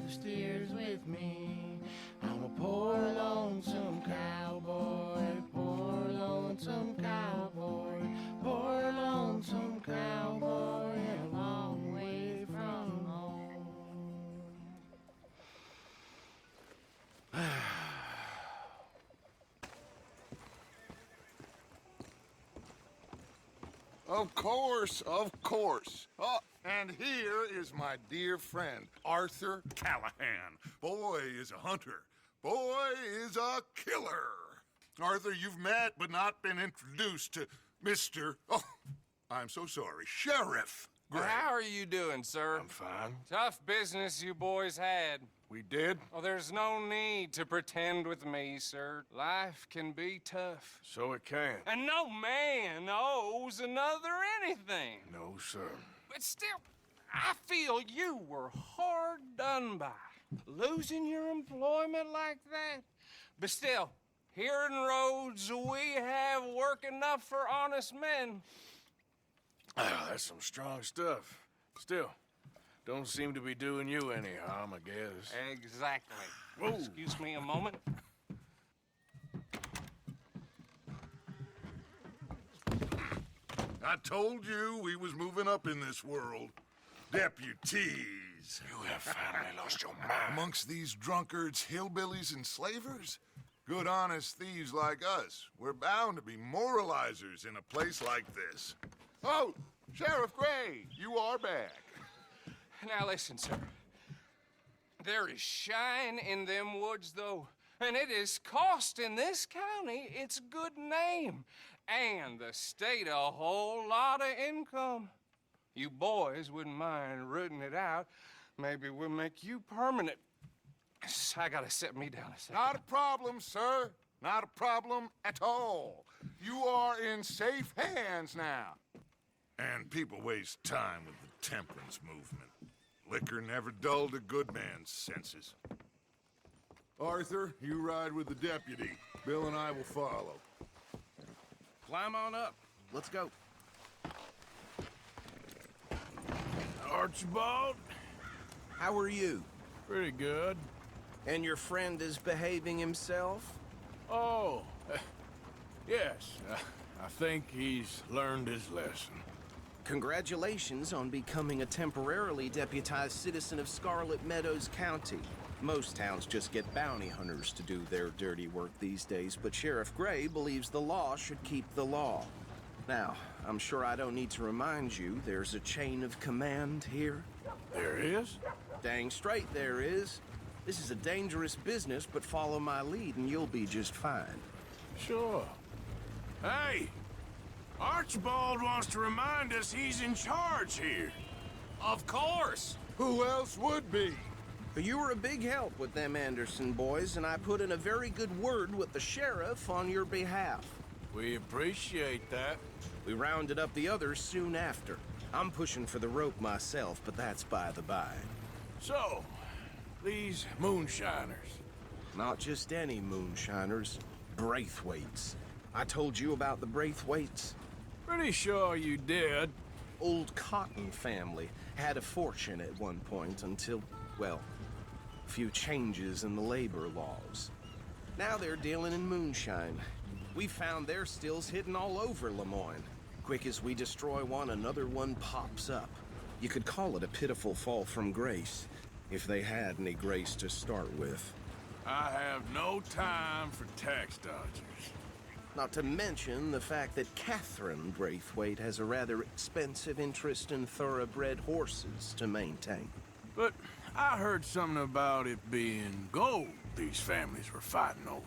the steers with me. I'm a poor lonesome cowboy, poor lonesome cowboy, poor lonesome cowboy, a long way from home. Of course, of course. Oh, and here is my dear friend, Arthur Callahan. Boy is a hunter. Boy is a killer. Arthur, you've met but not been introduced to Mr. Oh, I'm so sorry, Sheriff Gray. Well, how are you doing, sir? I'm fine. Tough business you boys had. We did? Well, there's no need to pretend with me, sir. Life can be tough. So it can. And no man owes another anything. No, sir. But still, I feel you were hard done by. Losing your employment like that. But still, here in Rhodes, we have work enough for honest men. Ah, that's some strong stuff. Still, don't seem to be doing you any harm, I guess. Exactly. Whoa. Excuse me a moment. I told you we was moving up in this world. Deputies. You have finally lost your mind. Amongst these drunkards, hillbillies, and slavers? Good honest thieves like us. We're bound to be moralizers in a place like this. Oh, Sheriff Gray, you are back. Now listen, sir. There is shine in them woods, though, and it is costing this county its good name, and the state a whole lot of income. You boys wouldn't mind rooting it out. Maybe we'll make you permanent. I gotta set me down a second. Not a problem, sir. Not a problem at all. You are in safe hands now. And people waste time with the temperance movement. Liquor never dulled a good man's senses. Arthur, you ride with the deputy. Bill and I will follow. Climb on up. Let's go. Archibald? How are you? Pretty good. And your friend is behaving himself? Oh, yes. I think he's learned his lesson. Congratulations on becoming a temporarily deputized citizen of Scarlet Meadows County. Most towns just get bounty hunters to do their dirty work these days, but Sheriff Gray believes the law should keep the law. Now, I'm sure I don't need to remind you there's a chain of command here. There is? Dang straight there is. This is a dangerous business, but follow my lead and you'll be just fine. Sure. Hey! Archibald wants to remind us he's in charge here. Of course. Who else would be? You were a big help with them Anderson boys, and I put in a very good word with the sheriff on your behalf. We appreciate that. We rounded up the others soon after. I'm pushing for the rope myself, but that's by the by. So, these moonshiners. Not just any moonshiners, Braithwaites. I told you about the Braithwaites? Pretty sure you did. Old Cotton family had a fortune at one point until, well, a few changes in the labor laws. Now they're dealing in moonshine. We found their stills hidden all over Lemoyne. Quick as we destroy one, another one pops up. You could call it a pitiful fall from grace, if they had any grace to start with. I have no time for tax dodgers. Not to mention the fact that Catherine Braithwaite has a rather expensive interest in thoroughbred horses to maintain. But I heard something about it being gold these families were fighting over.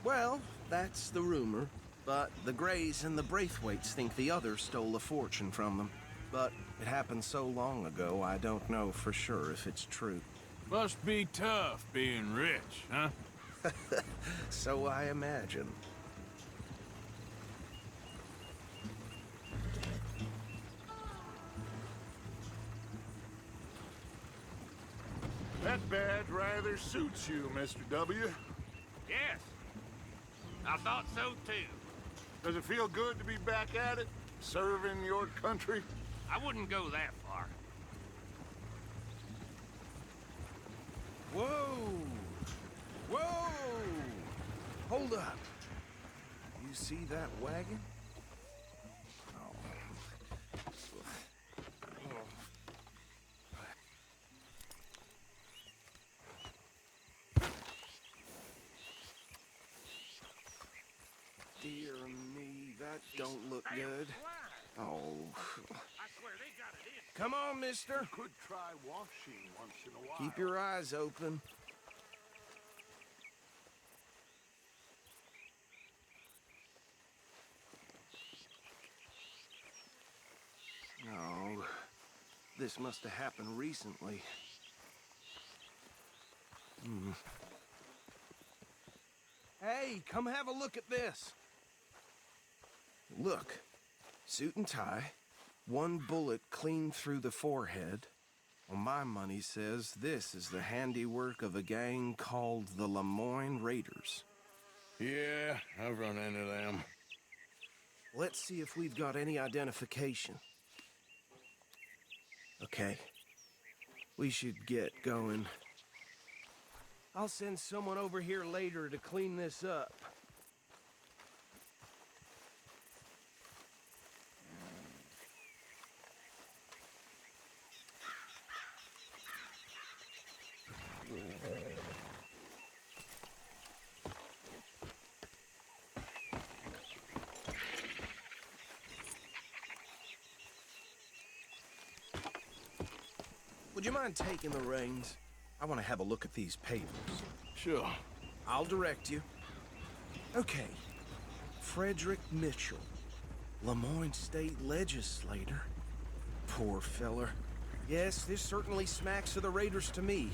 Well, that's the rumor. But the Grays and the Braithwaites think the other stole a fortune from them. But it happened so long ago, I don't know for sure if it's true. Must be tough being rich, huh? So I imagine. That badge rather suits you, Mr. W. Yes, I thought so too. Does it feel good to be back at it? Serving your country? I wouldn't go that far. Whoa! Whoa! Hold up. You see that wagon? Dear me, that don't look good. Oh. I swear they got it in. Come on, mister. Could try washing once in a while. Keep your eyes open. No. This must have happened recently. Hey, come have a look at this. Look. Suit and tie. One bullet clean through the forehead. Well, my money says this is the handiwork of a gang called the Lemoyne Raiders. Yeah, I've run into them. Let's see if we've got any identification. Okay. We should get going. I'll send someone over here later to clean this up. Would you mind taking the reins? I want to have a look at these papers. Sure. I'll direct you. Okay. Frederick Mitchell, Lemoyne State Legislator. Poor feller. Yes, this certainly smacks of the Raiders to me.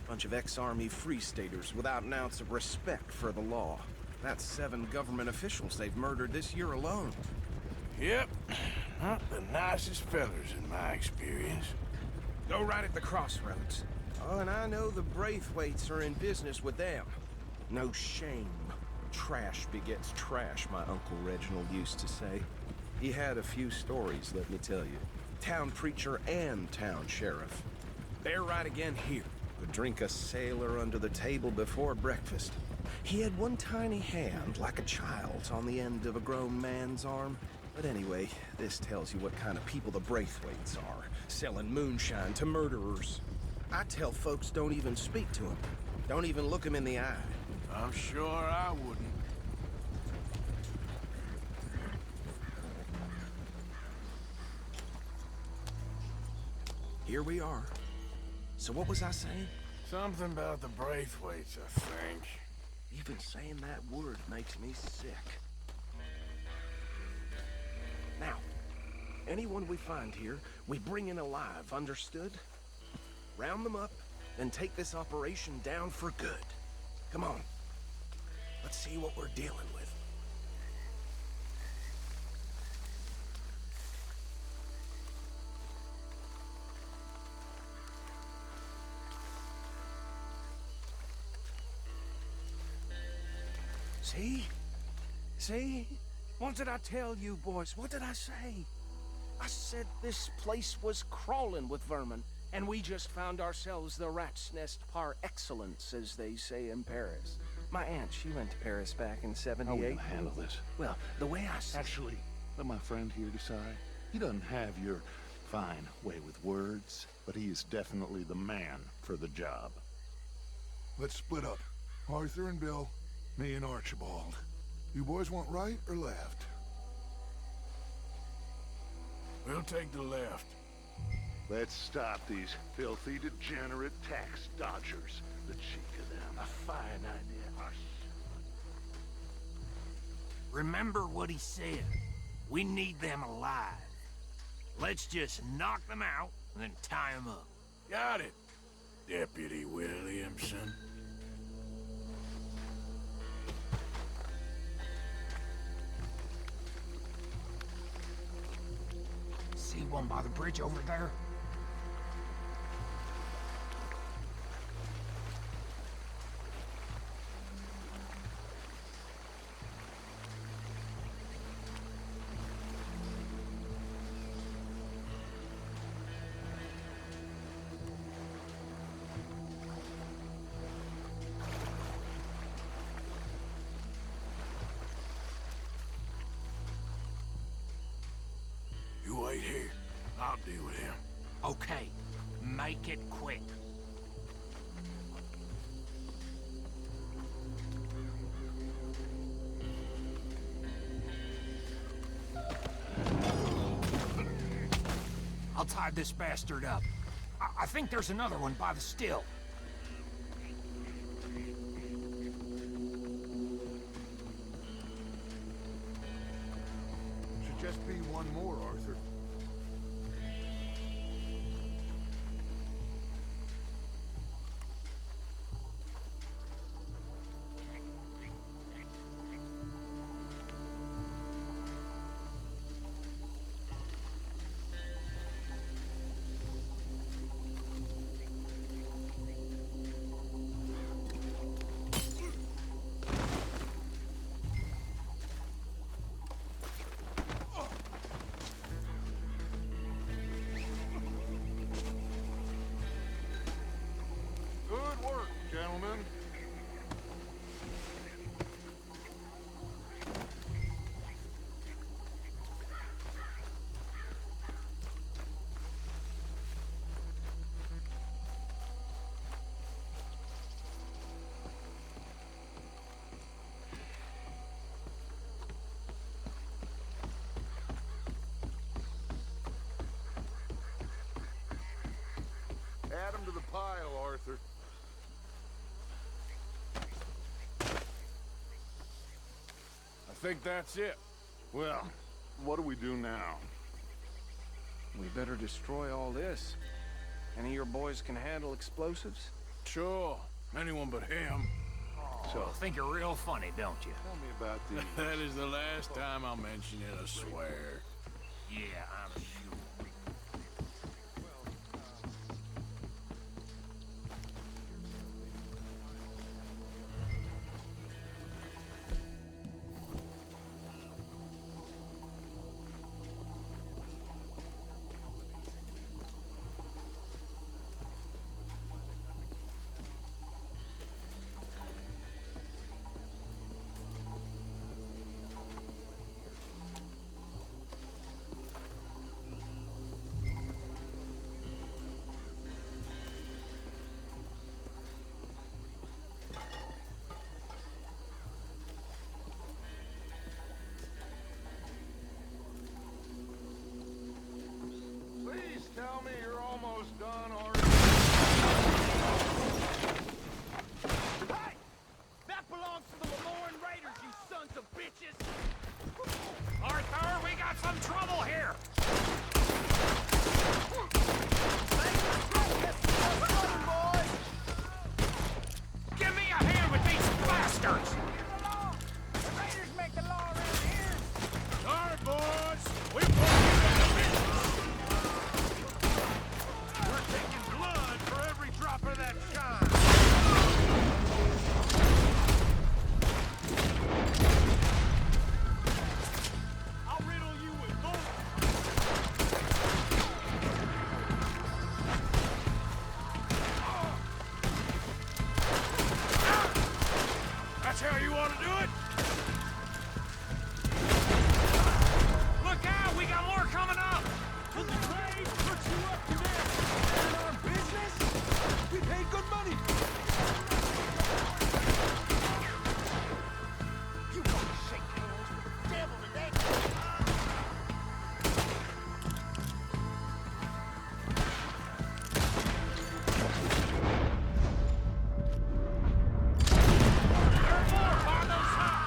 Bunch of ex-Army Free Staters without an ounce of respect for the law. That's 7 government officials they've murdered this year alone. Yep. Not the nicest fellers in my experience. Go right at the crossroads. Oh, and I know the Braithwaites are in business with them. No shame. Trash begets trash, my Uncle Reginald used to say. He had a few stories, let me tell you. Town preacher and town sheriff. They're right again here. Would drink a sailor under the table before breakfast. He had one tiny hand, like a child's, on the end of a grown man's arm. But anyway, this tells you what kind of people the Braithwaites are, selling moonshine to murderers. I tell folks don't even speak to them. Don't even look them in the eye. I'm sure I wouldn't. Here we are. So what was I saying? Something about the Braithwaites, I think. Even saying that word makes me sick. Now, anyone we find here, we bring in alive, understood? Round them up, then take this operation down for good. Come on. Let's see what we're dealing with. See? See? What did I tell you, boys? What did I say? I said this place was crawling with vermin, and we just found ourselves the rat's nest par excellence, as they say in Paris. My aunt, she went to Paris back in '78. How are we gonna handle this? Well, the way I see Actually, let my friend here decide. He doesn't have your fine way with words, but he is definitely the man for the job. Let's split up. Arthur and Bill, me and Archibald. You boys want right or left? We'll take the left. Let's stop these filthy, degenerate tax dodgers. The cheek of them. A fine idea. Remember what he said. We need them alive. Let's just knock them out and then tie them up. Got it, Deputy Williamson. See one by the bridge over there? deal with him. Okay, make it quick. I'll tie this bastard up. I think there's another one by the still. Should just be one more, Arthur. Good work, gentlemen. Add 'em to the pile, Arthur. I think that's it. Well, what do we do now? We better destroy all this. Any of your boys can handle explosives? Sure. Anyone but him. So think you're real funny, don't you? Tell me about these. That is the last time I'll mention it, I swear. Yeah, I'm sure. Please tell me you're almost done, Arthur. Hey! That belongs to the Lemoran Raiders, you sons of bitches! Arthur, we got some trouble here! Give me a hand with these bastards! The Raiders make the law around here! All right, boys. We won't business. We're taking blood for every drop of that shine. I'll riddle you with bullets. That's how you want to do it? Look out! We got more coming up! Will the trade put you up to that? In our business? We paid good money! You want to shake hands with the devil today? There are more on those sides!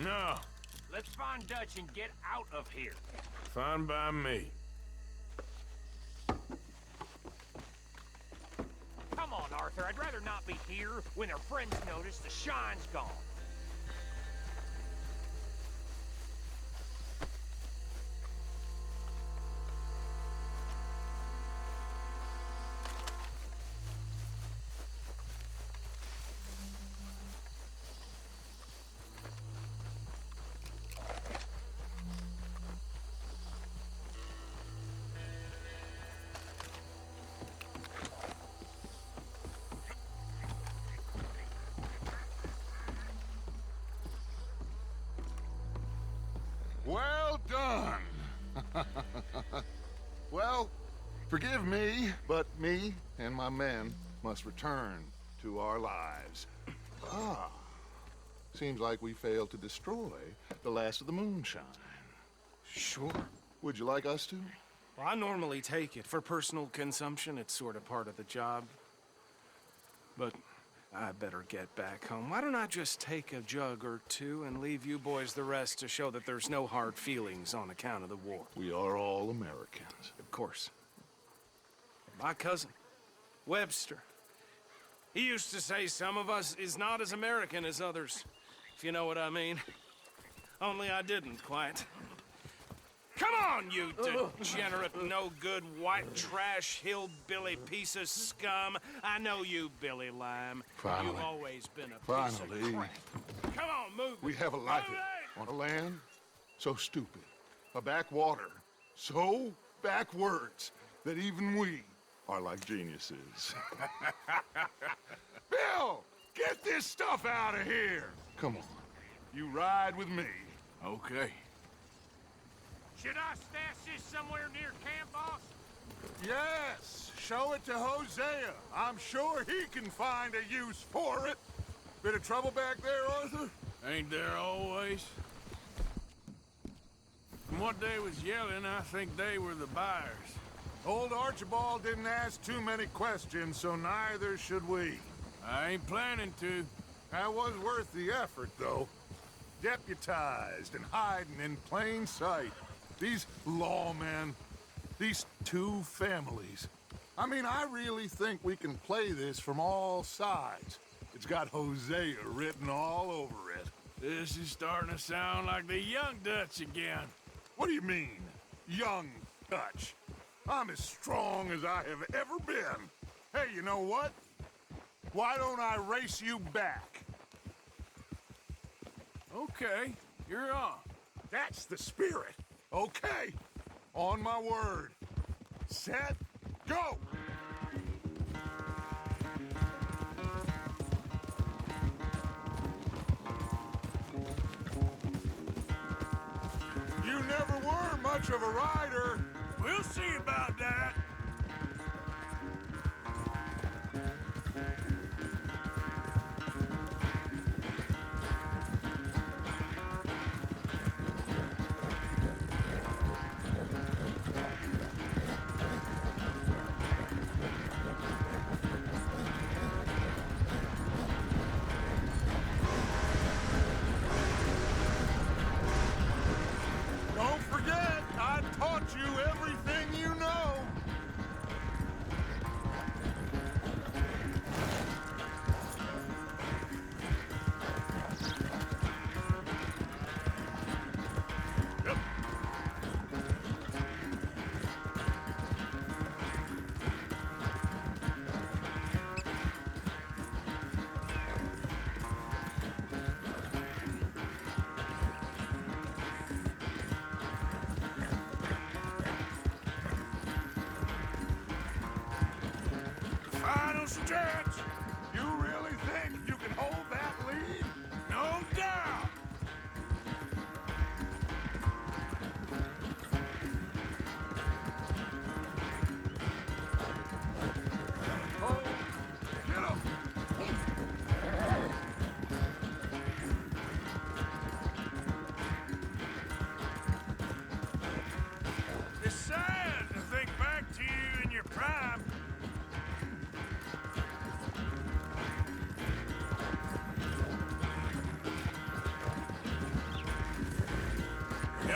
No. Let's find Dutch and get out of here. Fine by me. Come on, Arthur. I'd rather not be here when their friends notice the shine's gone. Well done. Well, forgive me, but me and my men must return to our lives. Ah, seems like we failed to destroy the last of the moonshine. Sure. Would you like us to? Well, I normally take it. For personal consumption, it's sort of part of the job. But I better get back home. Why don't I just take a jug or two and leave you boys the rest to show that there's no hard feelings on account of the war? We are all Americans. Of course. My cousin, Webster, he used to say some of us is not as American as others, if you know what I mean. Only I didn't quite. Come on, you degenerate, no-good, white trash, hillbilly piece of scum. I know you, Billy Lime. Finally. You've always been a piece Finally. of crap. Come on, move it. We have a life Move it! on a land so stupid, a backwater so backwards that even we are like geniuses. Bill, get this stuff out of here. Come on, you ride with me. Okay. Should I stash this somewhere near camp, boss? Yes, show it to Hosea. I'm sure he can find a use for it. Bit of trouble back there, Arthur? Ain't there always? From what they was yelling, I think they were the buyers. Old Archibald didn't ask too many questions, so neither should we. I ain't planning to. That was worth the effort, though. Deputized and hiding in plain sight. These lawmen, these two families. I mean, I really think we can play this from all sides. It's got Hosea written all over it. This is starting to sound like the young Dutch again. What do you mean, young Dutch? I'm as strong as I have ever been. Hey, you know what? Why don't I race you back? Okay, you're on. That's the spirit. Okay, on my word. Set, go! You never were much of a rider. We'll see about that. Don't forget, I taught you everything you know. Yep. Final stretch. You really think you can hold that lead? No doubt. Oh, get up. It's sad to think back to you in your prime. All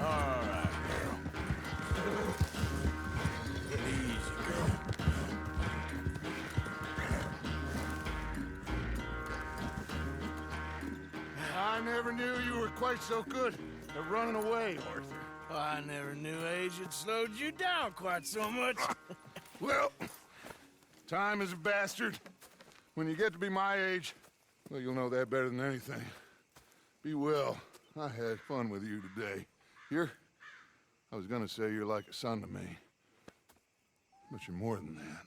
right, girl. Easy, girl. I never knew you were quite so good at running away, Arthur. I never knew age had slowed you down quite so much. Well, time is a bastard. When you get to be my age, well, you'll know that better than anything. Be well. I had fun with you today. I was gonna say you're like a son to me, but you're more than that.